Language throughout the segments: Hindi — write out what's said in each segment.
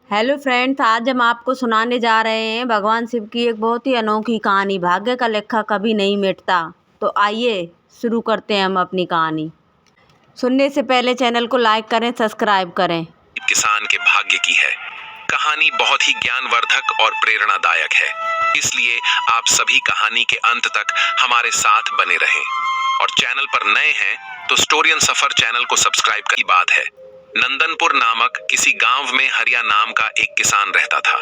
हेलो फ्रेंड्स, आज हम आपको सुनाने जा रहे हैं भगवान शिव की एक बहुत ही अनोखी कहानी। भाग्य का लेखा कभी नहीं मिटता। तो आइए शुरू करते हैं हम अपनी कहानी। सुनने से पहले चैनल को लाइक करें, सब्सक्राइब करें। किसान के भाग्य की है। कहानी बहुत ही ज्ञानवर्धक और प्रेरणादायक है, इसलिए आप सभी कहानी के अंत तक हमारे साथ बने रहें। और चैनल पर नए हैं तो स्टोरियन सफर चैनल को सब्सक्राइब की बात है। नंदनपुर नामक किसी गांव में हरिया नाम का एक किसान रहता था।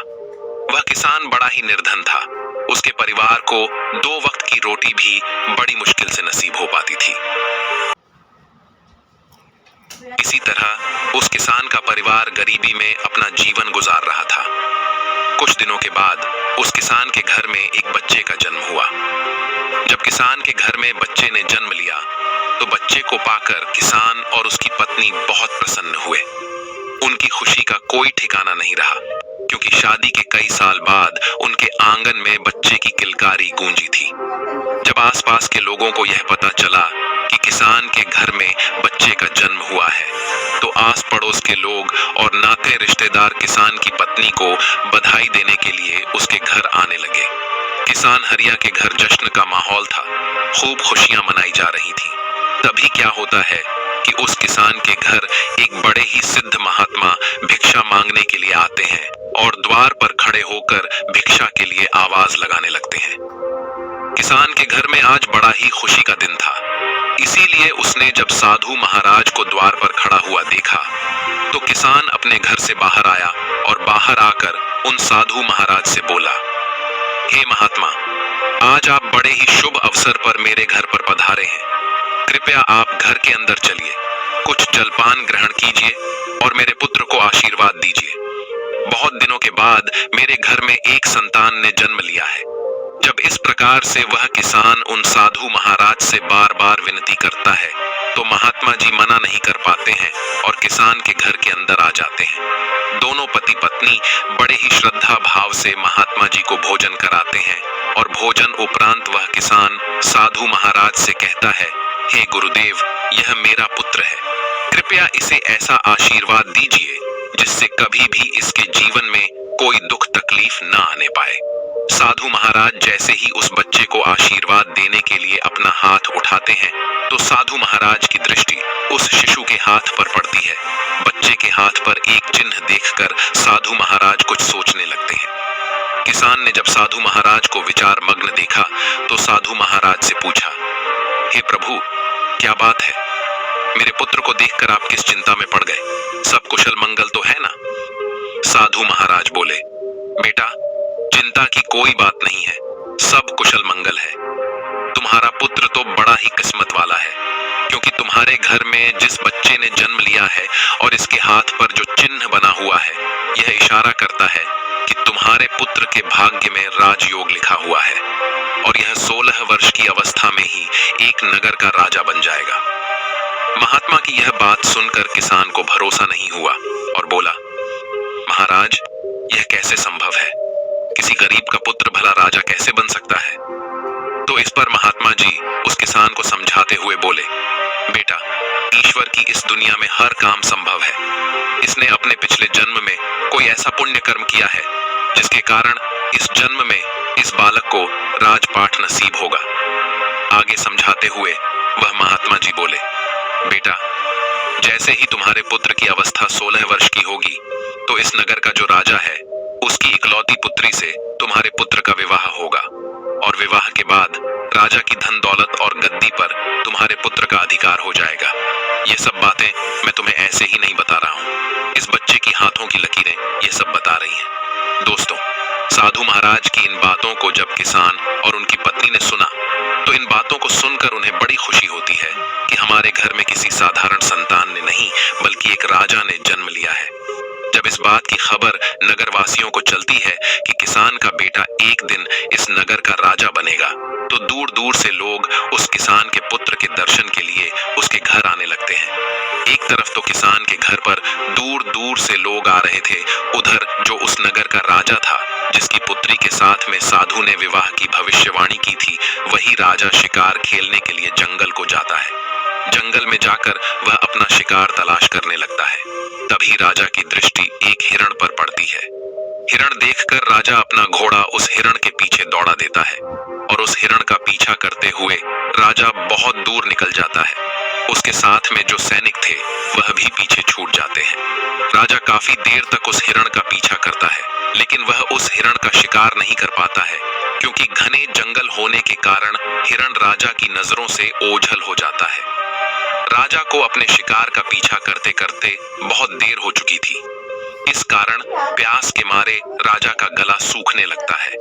वह किसान बड़ा ही निर्धन था। उसके परिवार को 2 वक्त की रोटी भी बड़ी मुश्किल से नसीब हो पाती थी। इसी तरह उस किसान का परिवार गरीबी में अपना जीवन गुजार रहा था। कुछ दिनों के बाद उस किसान के घर में एक बच्चे का जन्म हुआ। जब किसान के घर में बच्चे ने जन्म लिया तो बच्चे को पाकर किसान और उसकी पत्नी बहुत प्रसन्न हुए। उनकी खुशी का कोई ठिकाना नहीं रहा, क्योंकि शादी के कई साल बाद उनके आंगन में बच्चे की किलकारी गूंजी थी। जब आसपास के लोगों को यह पता चला कि किसान के घर में बच्चे का जन्म हुआ है, तो आस पड़ोस के लोग और नाते रिश्तेदार किसान की पत्नी को बधाई देने के लिए उसके घर आने लगे। किसान हरिया के घर जश्न का माहौल था। खूब खुशियां मनाई जा रही थी। तभी क्या होता है कि उस किसान के घर एक बड़े ही सिद्ध महात्मा भिक्षा मांगने के लिए आते हैं और द्वार पर खड़े होकर भिक्षा के लिए आवाज लगाने लगते हैं। किसान के घर में आज बड़ा ही खुशी का दिन था, इसीलिए उसने जब साधु महाराज को द्वार पर खड़ा हुआ देखा तो किसान अपने घर से बाहर आया और बाहर आकर उन साधु महाराज से बोला, हे महात्मा, आज आप बड़े ही शुभ अवसर पर मेरे घर पर पधारे हैं। कृपया आप घर के अंदर चलिए, कुछ जलपान ग्रहण कीजिए और मेरे पुत्र को आशीर्वाद दीजिए। बहुत दिनों के बाद मेरे घर में एक संतान ने जन्म लिया है। जब इस प्रकार से वह किसान उन साधु महाराज से बार बार विनती करता है तो महात्मा जी मना नहीं कर पाते हैं और किसान के घर के अंदर आ जाते हैं। दोनों पति पत्नी बड़े ही श्रद्धा भाव से महात्मा जी को भोजन कराते हैं और भोजन उपरांत वह किसान साधु महाराज से कहता है, हे गुरुदेव, यह मेरा पुत्र है। कृपया इसे ऐसा आशीर्वाद दीजिए जिससे कभी भी इसके जीवन में कोई दुख तकलीफ ना आने पाए। साधु महाराज जैसे ही उस बच्चे को आशीर्वाद देने के लिए अपना हाथ उठाते हैं तो साधु महाराज की दृष्टि उस शिशु के हाथ पर पड़ती है। बच्चे के हाथ पर एक चिन्ह देखकर साधु महाराज कुछ सोचने लगते हैं। किसान ने जब साधु महाराज को विचार मग्न देखा तो साधु महाराज से पूछा, हे प्रभु, क्या बात है? मेरे पुत्र को देखकर आप किस चिंता में पड़ गए? सब कुशल मंगल तो है ना? साधु महाराज बोले, बेटा, चिंता की कोई बात नहीं है, सब कुशल मंगल है। तुम्हारा पुत्र तो बड़ा ही किस्मत वाला है, क्योंकि तुम्हारे घर में जिस बच्चे ने जन्म लिया है और इसके हाथ पर जो चिन्ह बना हुआ है, यह इशारा करता है कि तुम्हारे पुत्र के भाग्य में राजयोग लिखा हुआ है और यह 16 वर्ष की अवस्था में ही एक नगर का राजा बन जाएगा। महात्मा की यह बात सुनकर किसान को भरोसा नहीं हुआ और बोला, महाराज, यह कैसे संभव है? किसी गरीब का पुत्र भला राजा कैसे बन सकता है? तो इस पर महात्मा जी उस किसान को समझाते हुए बोले, बेटा, ईश्वर की इस दुनिया में हर काम संभव है। इसने अपने पिछले जन्म में कोई ऐसा पुण्य कर्म किया है जिसके कारण इस जन्म में इस बालक को राजपाट नसीब होगा। आगे समझाते हुए वह महात्मा जी बोले, बेटा, जैसे ही तुम्हारे पुत्र की अवस्था 16 वर्ष की होगी तो इस नगर का जो राजा है उसकी इकलौती पुत्री से तुम्हारे पुत्र का विवाह होगा और विवाह के बाद राजा की धन दौलत और गद्दी पर तुम्हारे पुत्र का अधिकार हो जाएगा। ये सब बातें मैं तुम्हें ऐसे ही नहीं बता रहा हूँ, इस बच्चे की हाथों की लकीरें ये सब बता रही हैं। दोस्तों, साधु महाराज की इन बातों को जब किसान और उनकी पत्नी ने सुना तो इन बातों को सुनकर उन्हें बड़ी खुशी होती है कि हमारे घर में किसी साधारण संतान ने नहीं बल्कि एक राजा ने जन्म लिया है। जब इस बात की खबर नगरवासियों को चलती है कि किसान का बेटा एक दिन इस नगर का राजा बनेगा, तो दूर दूर से लोग उस किसान के पुत्र के दर्शन के लिए उसके घर आने लगते हैं। एक तरफ तो किसान के घर पर दूर दूर से लोग आ रहे थे, उधर जो उस नगर का राजा था जिसकी पुत्री के साथ में साधु ने विवाह की भविष्यवाणी की थी, वही राजा शिकार खेलने के लिए जंगल को जाता है। जंगल में जाकर वह अपना शिकार तलाश करने लगता है। तभी राजा की दृष्टि एक हिरण पर पड़ती है। हिरण देखकर राजा अपना घोड़ा उस हिरण के पीछे दौड़ा देता है और उस हिरण का पीछा करते हुए राजा बहुत दूर निकल जाता है। उसके साथ में जो सैनिक थे वह भी पीछे छूट जाते हैं। राजा काफी देर तक उस हिरण का पीछा करता है, लेकिन वह उस हिरण का शिकार नहीं कर पाता है, क्योंकि घने जंगल होने के कारण हिरण राजा की नजरों से ओझल हो जाता है। राजा को अपने शिकार का पीछा करते करते बहुत देर हो चुकी थी। इस कारण प्यास के मारे राजा का गला सूखने लगता है।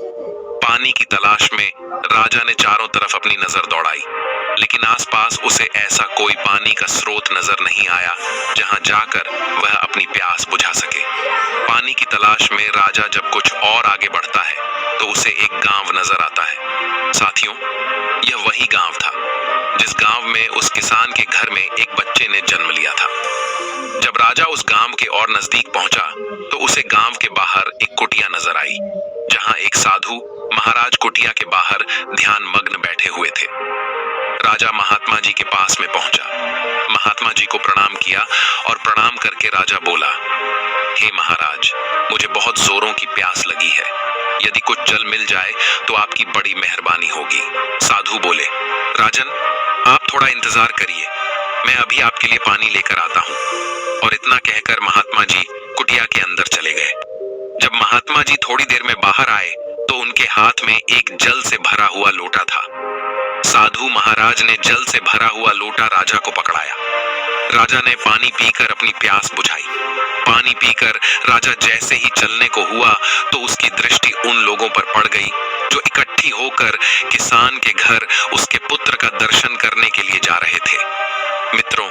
पानी की तलाश में राजा ने चारों तरफ अपनी नजर दौड़ाई, लेकिन आसपास उसे ऐसा कोई पानी का स्रोत नजर नहीं आया जहां जाकर वह अपनी प्यास बुझा सके। पानी की तलाश में राजा जब कुछ और आगे बढ़ता है तो उसे एक गांव नजर आता है। साथियों, यह वही गांव था जिस गांव में उस किसान के घर में एक बच्चे ने जन्म लिया था। जब राजा उस गांव के और नजदीक पहुंचा तो उसे गांव के बाहर एक कुटिया नजर आई, जहां एक साधु महाराज कुटिया के बाहर ध्यान मग्न बैठे हुए थे। राजा महात्मा जी के पास में पहुंचा, महात्मा जी को प्रणाम किया और प्रणाम करके राजा बोला, हे महाराज, मुझे बहुत जोरों की प्यास लगी है। यदि कुछ जल मिल जाए तो आपकी बड़ी मेहरबानी होगी। साधु बोले, राजन, आप थोड़ा इंतजार करिए, मैं अभी आपके लिए पानी लेकर आता हूँ। और इतना कहकर महात्मा जी कुटिया के अंदर चले गए। जब महात्मा जी थोड़ी देर में बाहर आए तो उनके हाथ में एक जल से भरा हुआ लोटा था। साधु महाराज ने जल से भरा हुआ लोटा राजा को पकड़ाया। राजा ने पानी पीकर अपनी प्यास बुझाई। पानी पीकर राजा जैसे ही चलने को हुआ तो उसकी दृष्टि उन लोगों पर पड़ गई जो इकट्ठी होकर किसान के घर उसके पुत्र का दर्शन करने के लिए जा रहे थे। मित्रों,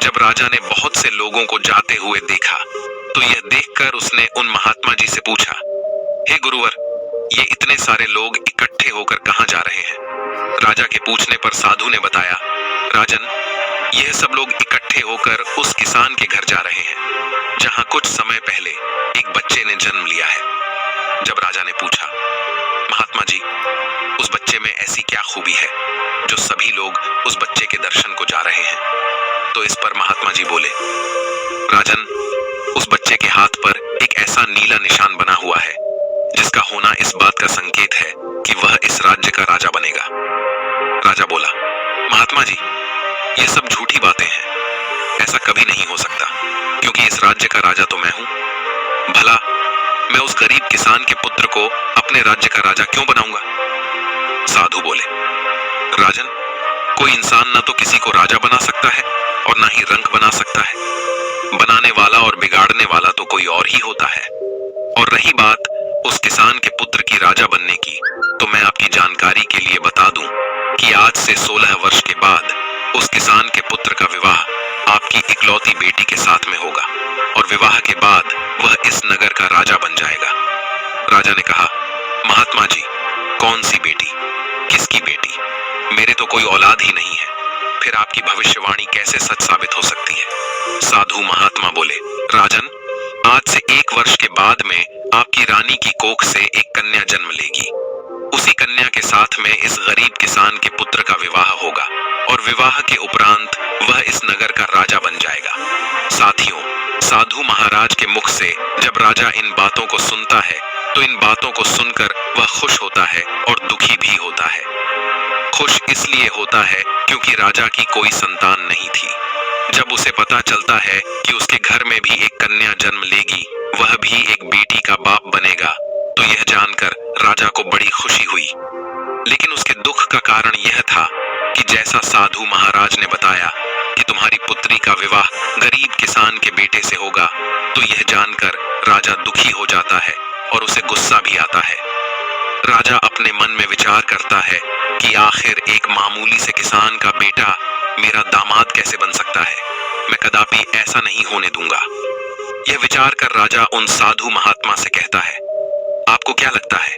जब राजा ने बहुत से लोगों को जाते हुए देखा तो यह देखकर उसने उन महात्मा जी से पूछा, हे गुरुवर, ये इतने सारे लोग इकट्ठे होकर कहां जा रहे हैं? राजा के पूछने पर साधु ने बताया, राजन, यह सब लोग इकट्ठे होकर उस किसान के घर जा रहे हैं जहां कुछ समय पहले एक बच्चे ने जन्म लिया है। जब राजा ने पूछा, महात्मा जी, उस बच्चे में ऐसी क्या खूबी है जो सभी लोग उस बच्चे के दर्शन को जा रहे हैं? तो इस पर महात्मा जी बोले, राजन, उस बच्चे के हाथ पर एक ऐसा नीला निशान बना हुआ है जिसका होना इस बात का संकेत है कि वह इस राज्य का राजा बनेगा। राजा बोला, महात्मा जी, ये सब झूठी बातें हैं, ऐसा कभी नहीं हो सकता, क्योंकि इस राज्य का राजा तो मैं हूं। भला मैं उस गरीब किसान के पुत्र को अपने राज्य का राजा क्यों बनाऊंगा? साधु बोले, राजन, कोई इंसान ना तो किसी को राजा बना सकता है और ना ही रंक बना सकता है। बनाने वाला और बिगाड़ने वाला तो कोई और ही होता है। और रही बात उस किसान के पुत्र की राजा बनने की, तो मैं आपकी जानकारी के लिए बता दूं कि आज से 16 वर्ष के बाद उस किसान के पुत्र का विवाह आपकी इकलौती बेटी के साथ में होगा और विवाह के बाद वह इस नगर का राजा बन जाएगा। राजा ने कहा, महात्मा जी, कौन सी बेटी? किसकी बेटी? मेरे तो कोई औलाद ही नहीं है, फिर आपकी भविष्यवाणी कैसे सच साबित हो सकती है? साधु महात्मा बोले, राजन, आज से 1 वर्ष के बाद में आपकी रानी की कोख से एक कन्या जन्म लेगी। उसी कन्या के साथ में इस गरीब किसान के पुत्र का विवाह होगा और विवाह के उपरांत वह इस नगर का राजा बन जाएगा। साथियों, साधु महाराज के मुख से जब राजा इन बातों को सुनता है तो इन बातों को सुनकर वह खुश होता है और दुखी भी होता है। खुश इसलिए होता है क्योंकि राजा की कोई संतान नहीं थी। जब उसे पता चलता है कि उसके घर में भी एक कन्या जन्म लेगी, वह भी एक बेटी का बाप बनेगा, तो यह जानकर राजा को बड़ी खुशी हुई। लेकिन उसके दुख का कारण यह था कि जैसा साधु महाराज ने बताया कि तुम्हारी पुत्री का विवाह गरीब किसान के बेटे से होगा, तो यह जानकर राजा दुखी हो जाता है और उसे गुस्सा भी आता है। राजा अपने मन में विचार करता है कि आखिर एक मामूली से किसान का बेटा मेरा दामाद कैसे बन सकता है? मैं कदापि ऐसा नहीं होने दूंगा। यह विचार कर राजा उन साधु महात्मा से कहता है, आपको क्या लगता है,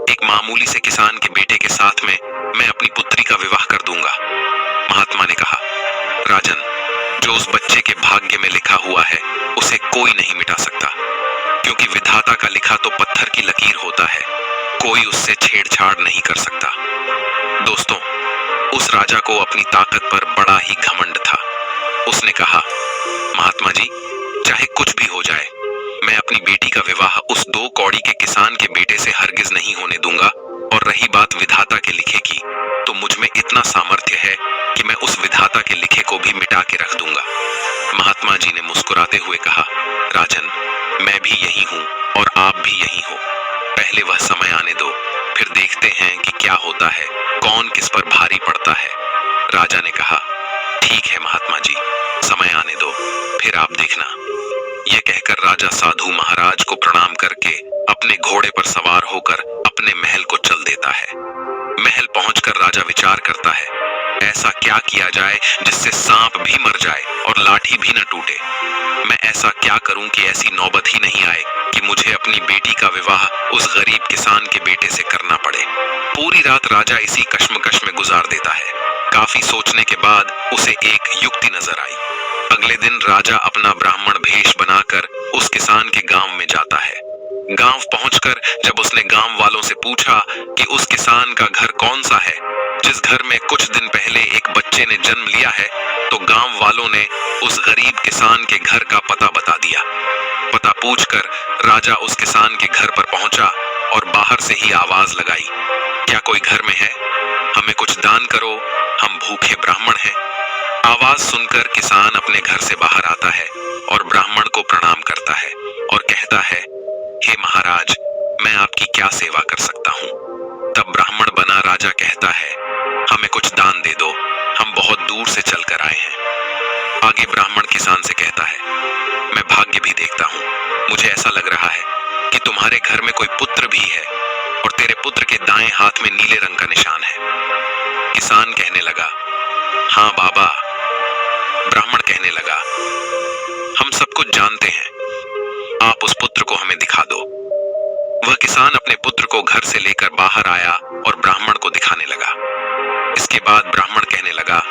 एक मामूली से किसान के बेटे के साथ में मैं अपनी पुत्री का विवाह कर दूंगा? महात्मा ने कहा, राजन, जो उस बच्चे के भाग्य में लिखा हुआ है उसे कोई नहीं मिटा सकता, क्योंकि विधाता का लिखा तो पत्थर की लकीर होता है, कोई उससे छेड़छाड़ नहीं कर सकता। दोस्तों, उस राजा को अपनी ताकत पर बड़ा ही घमंड था। उसने कहा, महात्मा जी, चाहे कुछ भी हो जाए, मैं अपनी बेटी का विवाह उस 2 कौड़ी के किसान के बेटे से हरगिज नहीं होने दूंगा। और रही बात विधाता के लिखे की, तो मुझ में इतना सामर्थ्य है कि मैं उस विधाता के लिखे को भी मिटा के रख दूंगा। महात्मा जी ने मुस्कुराते हुए कहा, राजन, मैं भी यही हूं और आप भी यही हो। पहले वह समय आने दो, फिर देखते हैं कि क्या होता है, कौन किस पर भारी पड़ता है। राजा ने कहा, ठीक है महात्मा जी, समय आने दो, फिर आप देखना। यह कहकर राजा साधु महाराज को प्रणाम करके अपने घोड़े पर सवार होकर अपने महल को चल देता है। महल पहुंचकर राजा विचार करता है, ऐसा क्या किया जाए जिससे सांप भी मर जाए और लाठी भी न टूटे। मैं ऐसा क्या करूं कि ऐसी नौबत ही नहीं आए कि मुझे अपनी बेटी का विवाह उस गरीब किसान के बेटे से करना पड़े। पूरी रात राजा इसी कश्मकश में गुजार देता है। काफी सोचने के बाद उसे एक युक्ति नजर आई। अगले दिन राजा अपना ब्राह्मण भेष बनाकर उस किसान के गांव में जाता है। गांव पहुंचकर जब उसने गांव वालों से पूछा कि उस किसान का घर कौन सा है जिस घर में कुछ दिन पहले एक बच्चे ने जन्म लिया है, तो गांव वालों ने उस गरीब किसान के घर का पता बता दिया। पता पूछकर राजा उस किसान के घर पर पहुंचा और बाहर से ही आवाज लगाई, क्या कोई घर में है? हमें कुछ दान करो, हम भूखे ब्राह्मण हैं। आवाज सुनकर किसान अपने घर से बाहर आता है और ब्राह्मण को प्रणाम करता है और कहता है, हे महाराज, मैं आपकी क्या सेवा कर सकता हूँ? तब ब्राह्मण बना राजा कहता है, हमें कुछ दान दे दो, हम बहुत दूर से चलकर आए हैं। आगे ब्राह्मण किसान से कहता है, मैं भाग्य भी देखता हूँ, मुझे ऐसा लग रहा है कि तुम्हारे घर में कोई पुत्र भी है और तेरे पुत्र के दाएं हाथ में नीले रंग का निशान है। किसान कहने लगा, हाँ बाबा। ब्राह्मण कहने लगा, हम सब कुछ जानते हैं, आप उस पुत्र को हमें दिखा दो। वह किसान अपने पुत्र को घर से लेकर बाहर आया और ब्राह्मण को दिखाने लगा। इसके बाद ब्राह्मण कहने लगा,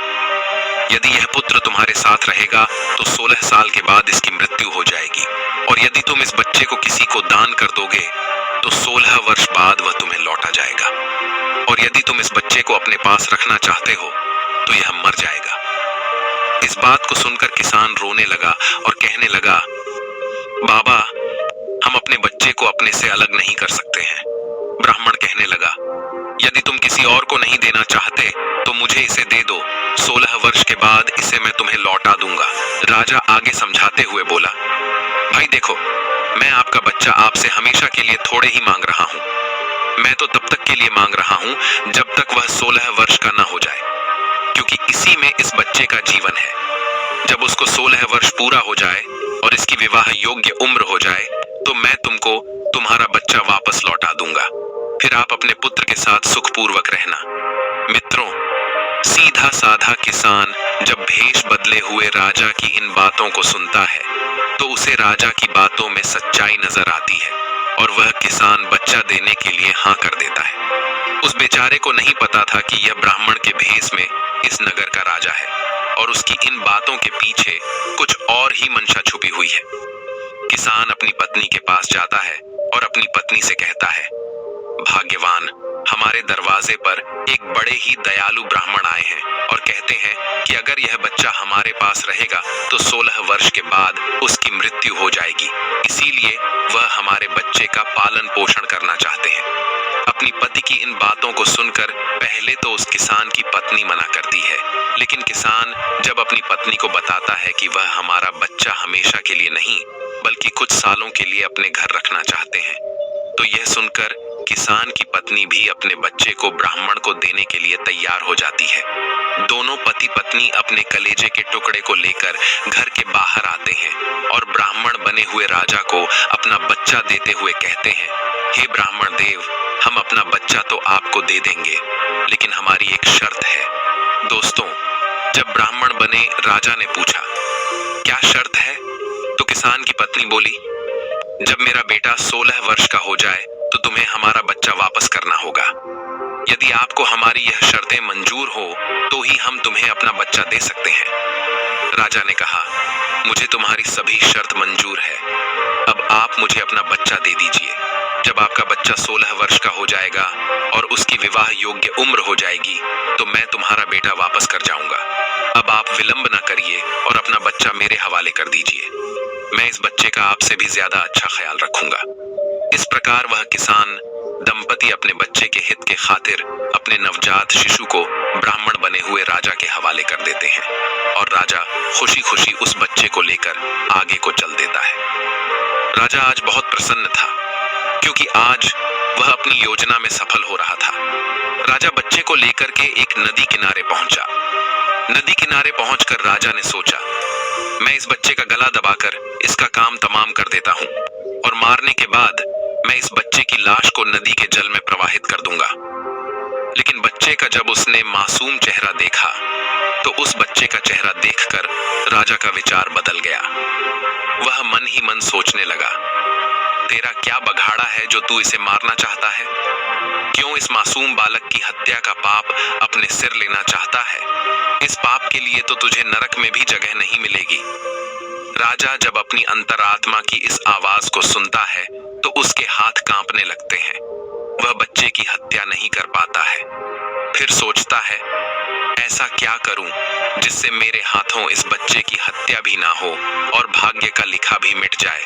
यदि यह पुत्र तुम्हारे साथ रहेगा तो 16 साल के बाद इसकी मृत्यु हो जाएगी, और यदि तुम इस बच्चे को किसी को दान कर दोगे तो 16 वर्ष बाद वह तुम्हें लौटा जाएगा, और यदि तुम इस बच्चे को अपने पास रखना चाहते हो तो यह मर जाएगा। इस बात को सुनकर किसान रोने लगा और कहने लगा, बाबा, हम अपने बच्चे को अपने से अलग नहीं कर सकते हैं। ब्राह्मण कहने लगा, यदि तुम किसी और को नहीं देना चाहते तो मुझे इसे दे दो, 16 वर्ष के बाद इसे मैं तुम्हें लौटा दूंगा। राजा आगे समझाते हुए बोला, भाई देखो, मैं आपका बच्चा आपसे हमेशा के लिए थोड़े ही मांग रहा हूं। मैं तो तब तक के लिए मांग रहा हूं जब तक वह 16 वर्ष का न हो जाए, क्योंकि इसी में इस बच्चे का जीवन है। जब उसको 16 वर्ष पूरा हो जाए और इसकी विवाह योग्य उम्र हो जाए तो मैं तुमको तुम्हारा बच्चा वापस लौटा दूंगा, फिर आप अपने पुत्र के साथ सुखपूर्वक रहना। मित्रों, सीधा साधा किसान जब भेष बदले हुए राजा की इन बातों को सुनता है तो उसे राजा की बातों में सच्चाई नजर आती है और वह किसान बच्चा देने के लिए हाँ कर देता है। उस बेचारे को नहीं पता था कि यह ब्राह्मण के भेष में इस नगर का राजा है और उसकी इन बातों के पीछे कुछ और ही मंशा छुपी हुई है। किसान अपनी पत्नी के पास जाता है और अपनी पत्नी से कहता है, भाग्यवान, हमारे दरवाजे पर एक बड़े ही दयालु ब्राह्मण आए हैं और कहते हैं कि अगर यह बच्चा हमारे पास रहेगा तो 16 वर्ष के बाद उसकी मृत्यु हो जाएगी, इसीलिए वह हमारे बच्चे का पालन पोषण करना चाहते हैं। अपनी पति की इन बातों को सुनकर पहले तो उस किसान की पत्नी मना करती है, लेकिन किसान जब अपनी पत्नी को बताता है कि वह हमारा बच्चा हमेशा के लिए नहीं बल्कि कुछ सालों के लिए अपने घर रखना चाहते हैं, तो यह सुनकर किसान की पत्नी भी अपने बच्चे को ब्राह्मण को देने के लिए तैयार हो जाती है। दोनों पति पत्नी अपने कलेजे के टुकड़े को लेकर घर के बाहर आते हैं और ब्राह्मण बने हुए राजा को अपना बच्चा देते हुए कहते हैं, हे ब्राह्मण देव, हम अपना बच्चा तो आपको दे देंगे, लेकिन हमारी एक शर्त है। दोस्तों, जब ब्राह्मण बने राजा ने पूछा, क्या शर्त है? तो किसान की पत्नी बोली, जब मेरा बेटा 16 वर्ष का हो जाए तो तुम्हें हमारा बच्चा वापस करना होगा। यदि आपको हमारी यह शर्तें मंजूर हो तो ही हम तुम्हें अपना बच्चा दे सकते हैं। राजा ने कहा, मुझे तुम्हारी सभी शर्त मंजूर है, अब आप मुझे अपना बच्चा दे दीजिए। जब आप आपका बच्चा 16 वर्ष का हो जाएगा और उसकी विवाह योग्य उम्र हो जाएगी तो मैं तुम्हारा बेटा वापस कर जाऊंगा। अब आप विलंब न करिए और अपना बच्चा मेरे हवाले कर दीजिए। मैं इस बच्चे का आपसे भी ज्यादा अच्छा ख्याल रखूंगा। इस प्रकार वह किसान दंपति अपने बच्चे के हित के खातिर अपने नवजात शिशु को ब्राह्मण बने हुए राजा के हवाले कर देते हैं और राजा खुशी खुशी उस बच्चे को लेकर आगे को चल देता है। राजा आज बहुत प्रसन्न था क्योंकि आज वह अपनी योजना में सफल हो रहा था। राजा बच्चे को लेकर के एक नदी किनारे पहुंचा। नदी किनारे पहुंचकर राजा ने सोचा, मैं इस बच्चे का गला दबाकर इसका काम तमाम कर देता हूं और मारने के बाद मैं इस बच्चे की लाश को नदी के जल में प्रवाहित कर दूंगा। लेकिन बच्चे का जब उसने मासूम चेहरा देखा तो उस बच्चे का चेहरा देखकर राजा का विचार बदल गया। वह मन ही मन सोचने लगा, तेरा क्या बघाड़ा है जो तू इसे मारना चाहता है? क्यों इस मासूम बालक की हत्या का पाप अपने सिर लेना चाहता है? इस पाप के लिए तो तुझे नरक में भी जगह नहीं मिलेगी। राजा जब अपनी अंतरात्मा की इस आवाज को सुनता है तो उसके हाथ कांपने लगते हैं। वह बच्चे की हत्या नहीं कर पाता है। फिर सोचता है, ऐसा क्या करूं जिससे मेरे हाथों इस बच्चे की हत्या भी ना हो और भाग्य का लिखा भी मिट जाए।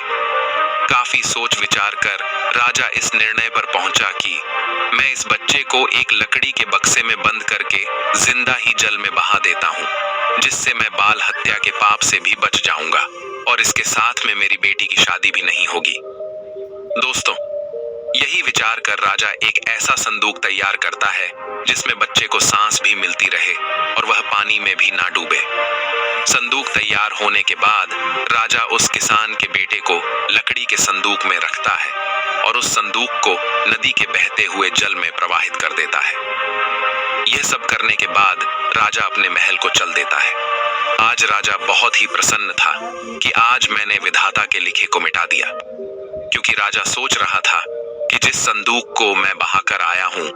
काफी सोच विचार कर राजा इस निर्णय पर पहुंचा कि मैं इस बच्चे को एक लकड़ी के बक्से में बंद करके जिंदा ही जल में बहा देता हूं, जिससे मैं बाल हत्या के पाप से भी बच जाऊंगा और इसके साथ में मेरी बेटी की शादी भी नहीं होगी। दोस्तों, यही विचार कर राजा एक ऐसा संदूक तैयार करता है जिसमें बच्चे को सांस भी मिलती रहे और वह पानी में भी ना डूबे। संदूक तैयार होने के बाद राजा उस किसान के बेटे को लकड़ी के संदूक में रखता है और उस संदूक को नदी के बहते हुए जल में प्रवाहित कर देता है। यह सब करने के बाद राजा अपने महल को चल देता है। आज राजा बहुत ही प्रसन्न था कि आज मैंने विधाता के लिखे को मिटा दिया, क्योंकि राजा सोच रहा था कि जिस संदूक को मैं बहाकर आया हूं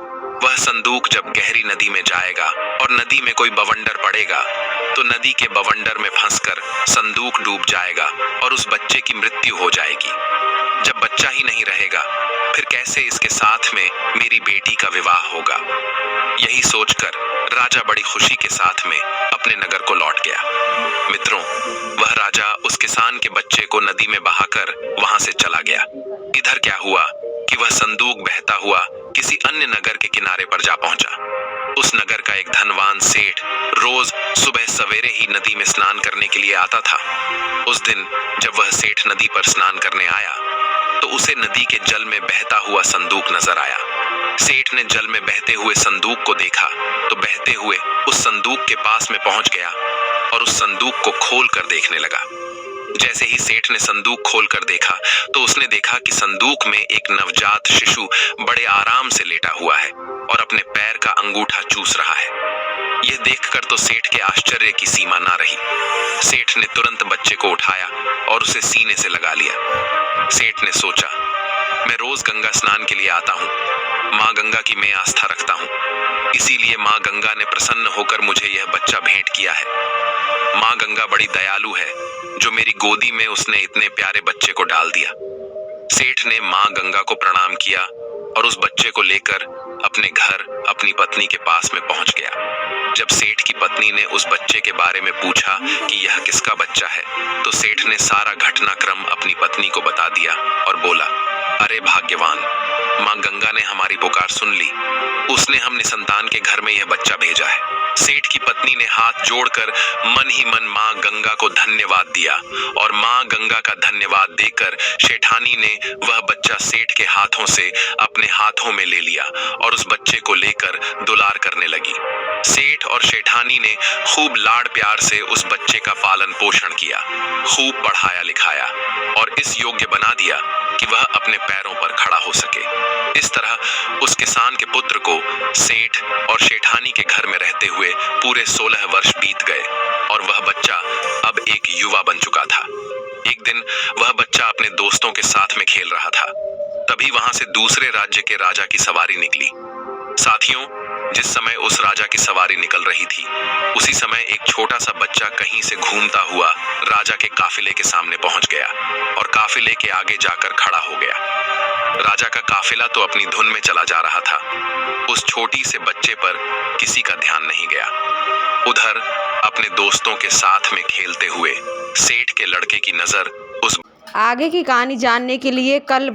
वह संदूक जब गहरी नदी में जाएगा और नदी में कोई बवंडर पड़ेगा तो नदी के बवंडर में फंसकर संदूक डूब जाएगा और उस बच्चे की मृत्यु हो जाएगी। जब बच्चा ही नहीं रहेगा फिर कैसे इसके साथ में मेरी बेटी का विवाह होगा? यही सोचकर राजा बड़ी खुशी के साथ में अपने नगर को लौट गया। मित्रों, वह राजा उस किसान के बच्चे को नदी में बहाकर वहां से चला गया। इधर क्या हुआ कि वह संदूक बहता हुआ किसी अन्य नगर के किनारे पर जा पहुंचा। उस नगर का एक धनवान सेठ रोज सुबह सवेरे ही नदी में स्नान करने के लिए आता था। उस दिन जब वह सेठ नदी पर स्नान करने आया तो उसे नदी के जल में बहता हुआ संदूक नजर आया। सेठ ने जल में बहते हुए संदूक को देखा तो बहते हुए उस संदूक के पास में पहुंच गया और उस संदूक को खोल कर देखने लगा। जैसे ही सेठ ने संदूक खोलकर देखा तो उसने देखा कि संदूक में एक नवजात शिशु बड़े आराम से लेटा हुआ है और अपने पैर का अंगूठा चूस रहा है। यह देखकर तो सेठ के आश्चर्य की सीमा ना रही। सेठ ने तुरंत बच्चे को उठाया और उसे सीने से लगा लिया। सेठ ने सोचा, मैं रोज गंगा स्नान के लिए आता हूँ, माँ गंगा की मैं आस्था रखता हूँ, इसीलिए माँ गंगा ने प्रसन्न होकर मुझे यह बच्चा भेंट किया है। माँ गंगा बड़ी दयालु है जो मेरी गोदी में उसने इतने प्यारे बच्चे को डाल दिया। सेठ ने माँ गंगा को प्रणाम किया और उस बच्चे को लेकर अपने घर अपनी पत्नी के पास में पहुंच गया। जब सेठ की पत्नी ने उस बच्चे के बारे में पूछा कि यह किसका बच्चा है तो सेठ ने सारा घटनाक्रम अपनी पत्नी को बता दिया और बोला, अरे भाग्यवान, माँ गंगा ने हमारी पुकार सुन ली, उसने हम निसंतान के घर में यह बच्चा भेजा है। सेठ की पत्नी ने हाथ जोड़कर मन ही मन माँ गंगा को धन्यवाद दिया और माँ गंगा का धन्यवाद देकर शेठानी ने वह बच्चा सेठ के हाथों से अपने हाथों में ले लिया और उस बच्चे को लेकर दुलार करने लगी। सेठ और शेठानी ने खूब लाड़ प्यार से उस बच्चे का पालन पोषण किया, खूब पढ़ाया लिखाया और इस योग्य बना दिया कि वह अपने पैरों पर खड़ा हो सके। इस तरह उस किसान के पुत्र को सेठ और शेठानी के घर में रहते हुए पूरे 16 वर्ष बीत गए और वह बच्चा अब एक युवा बन चुका था। एक दिन वह बच्चा अपने दोस्तों के साथ में खेल रहा था। तभी वहां से दूसरे राज्य के राजा की सवारी निकली। साथियों, जिस समय उस राजा की सवारी निकल रही थी उसी समय एक छोटा सा बच्चा कहीं से घूमता हुआ राजा के काफिले के सामने पहुंच गया और काफिले के आगे जाकर खड़ा हो गया। राजा का काफिला तो अपनी धुन में चला जा रहा था, उस छोटी से बच्चे पर किसी का ध्यान नहीं गया। उधर अपने दोस्तों के साथ में खेलते हुए सेठ के लड़के की नजर उस आगे की कहानी जानने के लिए कल